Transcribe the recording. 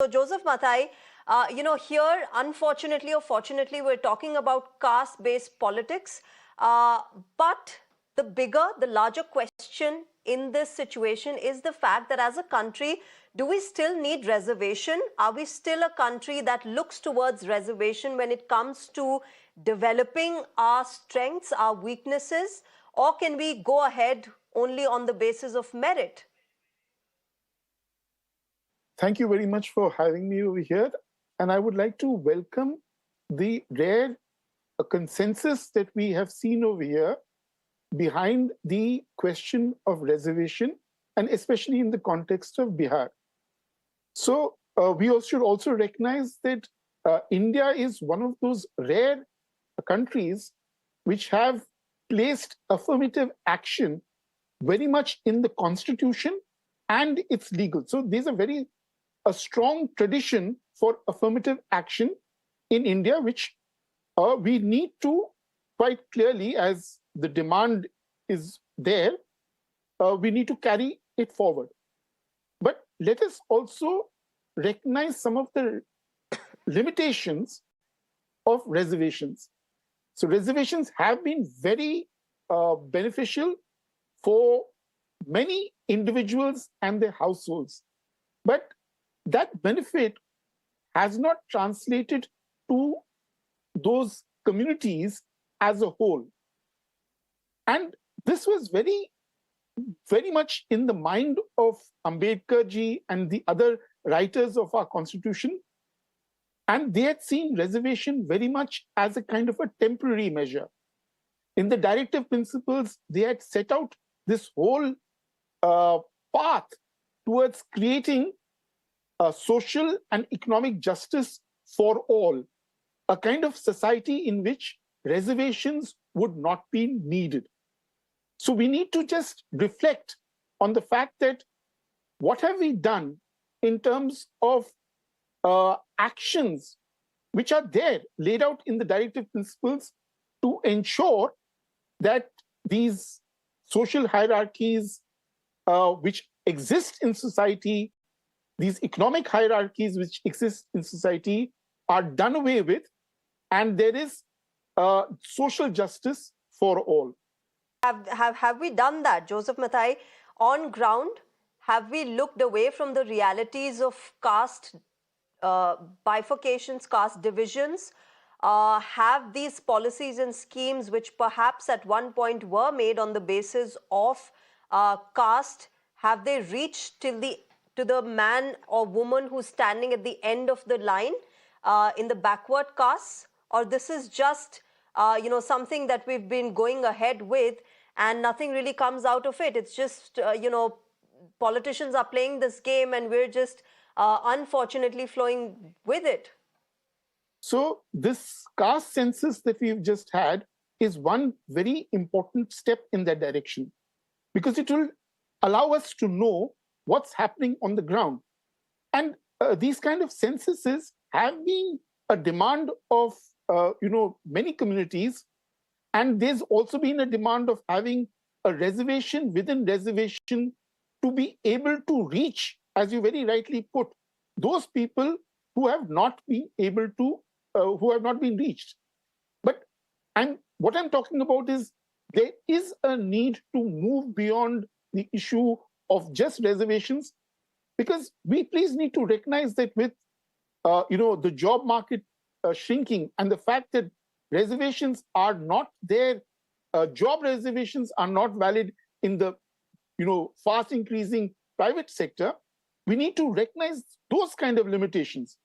So, Joseph Mathai, here, unfortunately or fortunately, we're talking about caste-based politics. But the larger question in this situation is the fact that as a country, do we still need reservation? Are we still a country that looks towards reservation when it comes to developing our strengths, our weaknesses, or can we go ahead only on the basis of merit? Thank you very much for having me over here. And I would like to welcome the rare consensus that we have seen over here behind the question of reservation, and especially in the context of Bihar. So we should also recognize that India is one of those rare countries which have placed affirmative action very much in the constitution and it's legal. So there's a strong tradition for affirmative action in India, which we need to quite clearly, as the demand is there, we need to carry it forward. But let us also recognize some of the limitations of reservations. So reservations have been very beneficial for many individuals and their households. But that benefit has not translated to those communities as a whole. And this was very much in the mind of Ambedkar ji and the other writers of our constitution. And they had seen reservation very much as a kind of a temporary measure. In the directive principles, they had set out this whole path towards creating social and economic justice for all, a kind of society in which reservations would not be needed. So we need to just reflect on the fact that what have we done in terms of actions which are there, laid out in the directive principles to ensure that these social hierarchies which exist in society, these economic hierarchies which exist in society are done away with, and there is social justice for all. Have we done that, Joseph Mathai? On ground, have we looked away from the realities of caste bifurcations, caste divisions? Have these policies and schemes, which perhaps at one point were made on the basis of caste, have they reached to the man or woman who's standing at the end of the line in the backward castes? Or this is just something that we've been going ahead with and nothing really comes out of it? It's just, politicians are playing this game and we're just unfortunately flowing with it. So this caste census that we've just had is one very important step in that direction, because it will allow us to know what's happening on the ground. And these kind of censuses have been a demand of many communities, and there's also been a demand of having a reservation within reservation to be able to reach, as you very rightly put, those people who have not been able to, who have not been reached. But what I'm talking about is there is a need to move beyond the issue of just reservations, because we please need to recognize that with the job market shrinking and the fact that reservations are not there, job reservations are not valid in the fast increasing private sector, we need to recognize those kind of limitations.